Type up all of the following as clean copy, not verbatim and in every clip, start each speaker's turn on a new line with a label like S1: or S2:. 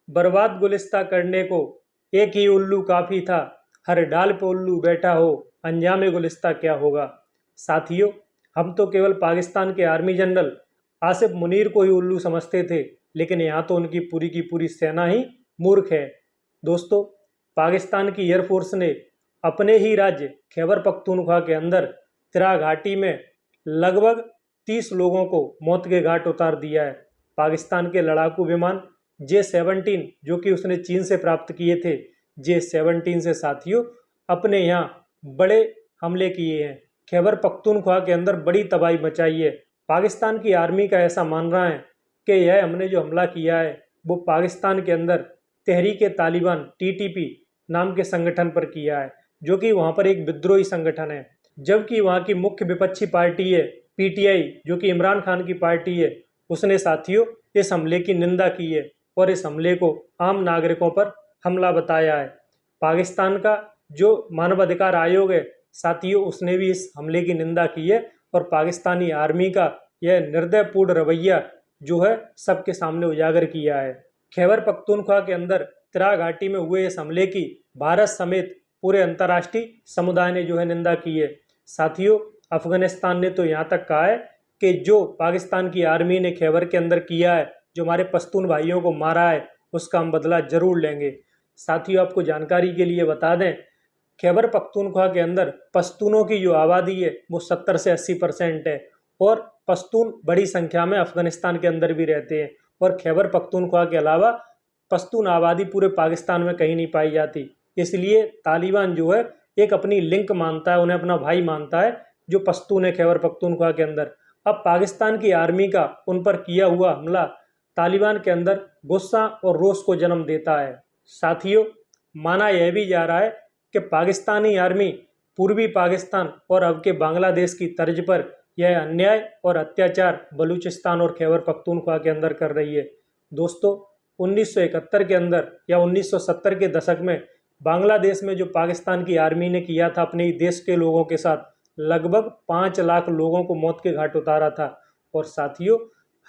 S1: बर्बाद गुलिस्ता करने को एक ही उल्लू काफ़ी था, हर डाल पे उल्लू बैठा हो, अंजामे गुलिस्ता क्या होगा। साथियों, हम तो केवल पाकिस्तान के आर्मी जनरल आसिफ मुनीर को ही उल्लू समझते थे, लेकिन यहाँ तो उनकी पूरी की पूरी सेना ही मूर्ख है। दोस्तों, पाकिस्तान की एयरफोर्स ने अपने ही राज्य खैबर पख्तूनख्वा के अंदर त्रा घाटी में लगभग 30 लोगों को मौत के घाट उतार दिया है। पाकिस्तान के लड़ाकू विमान J-17 जो कि उसने चीन से प्राप्त किए थे, J-17 से साथियों अपने यहाँ बड़े हमले किए हैं। खैबर पख्तूनख्वा के अंदर बड़ी तबाही मचाई है। पाकिस्तान की आर्मी का ऐसा मानना है कि यह हमने जो हमला किया है वो पाकिस्तान के अंदर तहरीक-ए-तालिबान TTP नाम के संगठन पर किया है, जो कि वहाँ पर एक विद्रोही संगठन है। जबकि वहाँ की मुख्य विपक्षी पार्टी है PTI, जो कि इमरान खान की पार्टी है, उसने साथियों इस हमले की निंदा की है और इस हमले को आम नागरिकों पर हमला बताया है। पाकिस्तान का जो मानवाधिकार आयोग है साथियों, उसने भी इस हमले की निंदा की है और पाकिस्तानी आर्मी का यह निर्दयपूर्ण रवैया जो है सबके सामने उजागर किया है। खैबर पख्तूनख्वा के अंदर त्रा घाटी में हुए इस हमले की भारत समेत पूरे अंतर्राष्ट्रीय समुदाय ने जो है निंदा की है। साथियों, अफगानिस्तान ने तो यहाँ तक कहा है कि जो पाकिस्तान की आर्मी ने खैबर के अंदर किया है, जो हमारे पश्तून भाइयों को मारा है, उसका हम बदला जरूर लेंगे। साथियों, आपको जानकारी के लिए बता दें, खैबर पख्तूनख्वा के अंदर पश्तूनों की जो आबादी है वो 70 से 80% है और पश्तून बड़ी संख्या में अफगानिस्तान के अंदर भी रहते हैं और खैबर पख्तूनख्वा के अलावा पश्तून आबादी पूरे पाकिस्तान में कहीं नहीं पाई जाती। इसलिए तालिबान जो है एक अपनी लिंक मानता है, उन्हें अपना भाई मानता है जो पश्तून है खैबर पख्तूनख्वा के अंदर। अब पाकिस्तान की आर्मी का उन पर किया हुआ हमला तालिबान के अंदर गुस्सा और रोष को जन्म देता है। साथियों, माना यह भी जा रहा है कि पाकिस्तानी आर्मी पूर्वी पाकिस्तान और अब के बांग्लादेश की तर्ज पर यह अन्याय और अत्याचार बलूचिस्तान और खैबर पख्तूनख्वा के अंदर कर रही है। दोस्तों, 1971 के अंदर या 1970 के दशक में बांग्लादेश में जो पाकिस्तान की आर्मी ने किया था अपने ही देश के लोगों के साथ, लगभग 5 लाख लोगों को मौत के घाट उतारा था और साथियों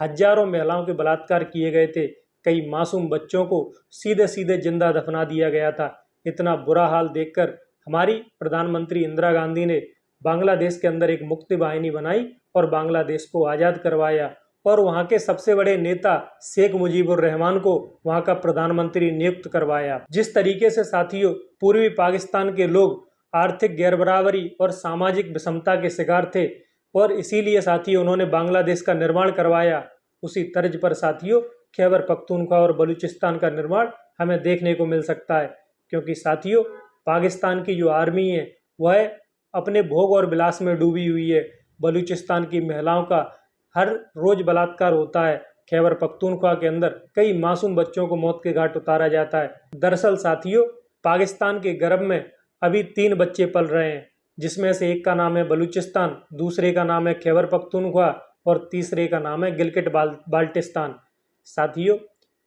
S1: हजारों महिलाओं के बलात्कार किए गए थे। कई मासूम बच्चों को सीधे सीधे जिंदा दफना दिया गया था। इतना बुरा हाल देखकर हमारी प्रधानमंत्री इंदिरा गांधी ने बांग्लादेश के अंदर एक मुक्ति वाहिनी बनाई और बांग्लादेश को आज़ाद करवाया और वहाँ के सबसे बड़े नेता शेख मुजीबुर रहमान को वहाँ का प्रधानमंत्री नियुक्त करवाया। जिस तरीके से साथियों पूर्वी पाकिस्तान के लोग आर्थिक गैरबराबरी और सामाजिक विषमता के शिकार थे और इसीलिए साथियों उन्होंने बांग्लादेश का निर्माण करवाया, उसी तर्ज पर साथियों खैबर पख्तूनख्वा और बलूचिस्तान का निर्माण हमें देखने को मिल सकता है। क्योंकि साथियों पाकिस्तान की जो आर्मी है वह अपने भोग और विलास में डूबी हुई है। बलूचिस्तान की महिलाओं का हर रोज बलात्कार होता है। खैबर पख्तूनख्वा के अंदर कई मासूम बच्चों को मौत के घाट उतारा जाता है। दरअसल साथियों पाकिस्तान के गर्भ में अभी 3 बच्चे पल रहे हैं, जिसमें से एक का नाम है बलूचिस्तान, दूसरे का नाम है खैबर पख्तूनख्वा और तीसरे का नाम है गिलगिट बाल्टिस्तान। साथियों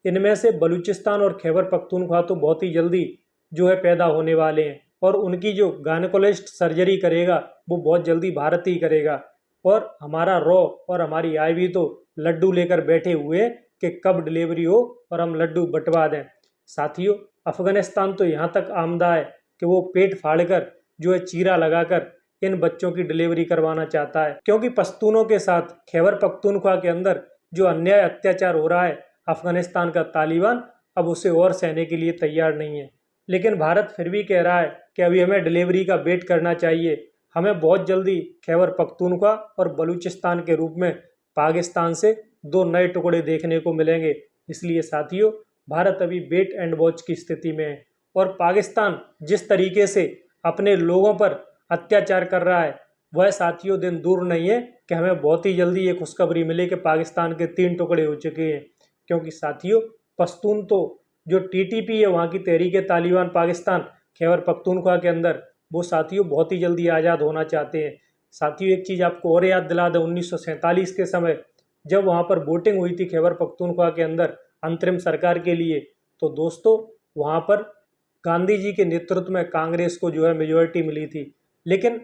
S1: इनमें से बलूचिस्तान और खैबर पख्तूनख्वा तो बहुत ही जल्दी जो है पैदा होने वाले हैं और उनकी जो गायनेकोलॉजिस्ट सर्जरी करेगा वो बहुत जल्दी भारत ही करेगा और हमारा रॉ और हमारी आईवी तो लड्डू लेकर बैठे हुए कि कब डिलीवरी हो और हम लड्डू बंटवा दें। साथियों अफगानिस्तान तो यहाँ तक आमदा है कि वो पेट फाड़कर जो है चीरा लगाकर इन बच्चों की डिलीवरी करवाना चाहता है, क्योंकि पश्तूनों के साथ खैबर पख्तूनख्वा के अंदर जो अन्याय अत्याचार हो रहा है अफगानिस्तान का तालिबान अब उसे और सहने के लिए तैयार नहीं है। लेकिन भारत फिर भी कह रहा है कि अभी हमें डिलीवरी का वेट करना चाहिए, हमें बहुत जल्दी खैबर पख्तूनख्वा और बलूचिस्तान के रूप में पाकिस्तान से 2 नए टुकड़े देखने को मिलेंगे। इसलिए साथियों भारत अभी वेट एंड वॉच की स्थिति में है और पाकिस्तान जिस तरीके से अपने लोगों पर अत्याचार कर रहा है वह साथियों दिन दूर नहीं है कि हमें बहुत ही जल्दी ये खुशखबरी मिले कि पाकिस्तान के 3 टुकड़े हो चुके हैं। क्योंकि साथियों पश्तून तो जो TTP है वहाँ की तहरीक-ए-तालिबान पाकिस्तान खैबर पख्तूनख्वा के अंदर, वो साथियों बहुत ही जल्दी आज़ाद होना चाहते हैं। साथियों एक चीज़ आपको और याद दिला दें, 1947 के समय जब वहाँ पर वोटिंग हुई थी खैबर पख्तूनख्वा के अंदर अंतरिम सरकार के लिए, तो दोस्तों वहाँ पर गांधी जी के नेतृत्व में कांग्रेस को जो है मेजोरिटी मिली थी, लेकिन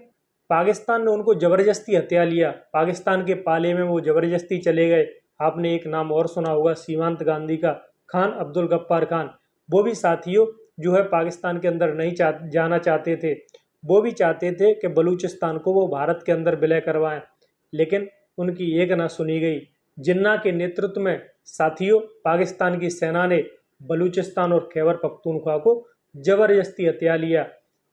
S1: पाकिस्तान ने उनको ज़बरदस्ती हथिया लिया। पाकिस्तान के पाले में वो ज़बरदस्ती चले गए। आपने एक नाम और सुना होगा सीमांत गांधी का, खान अब्दुल गफ्फार खान, वो भी साथियों जो है पाकिस्तान के अंदर नहीं जाना चाहते थे। वो भी चाहते थे कि बलूचिस्तान को वो भारत के अंदर विलय करवाएं, लेकिन उनकी एक ना सुनी गई। जिन्ना के नेतृत्व में साथियों पाकिस्तान की सेना ने बलूचिस्तान और खैबर पख्तूनख्वा को जबरदस्ती हथिया लिया।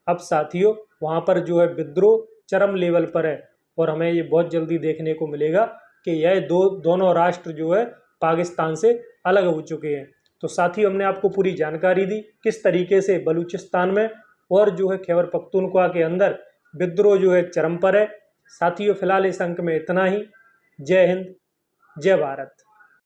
S1: अब साथियों वहाँ पर जो है विद्रोह चरम लेवल पर है और हमें ये बहुत जल्दी देखने को मिलेगा कि यह दोनों राष्ट्र जो है पाकिस्तान से अलग हो चुके हैं। तो साथियों हमने आपको पूरी जानकारी दी किस तरीके से बलूचिस्तान में और जो है खैबर पख्तूनख्वा के अंदर विद्रोह जो है चरम पर है। साथियों फिलहाल इस अंक में इतना ही। जय हिंद, जय भारत।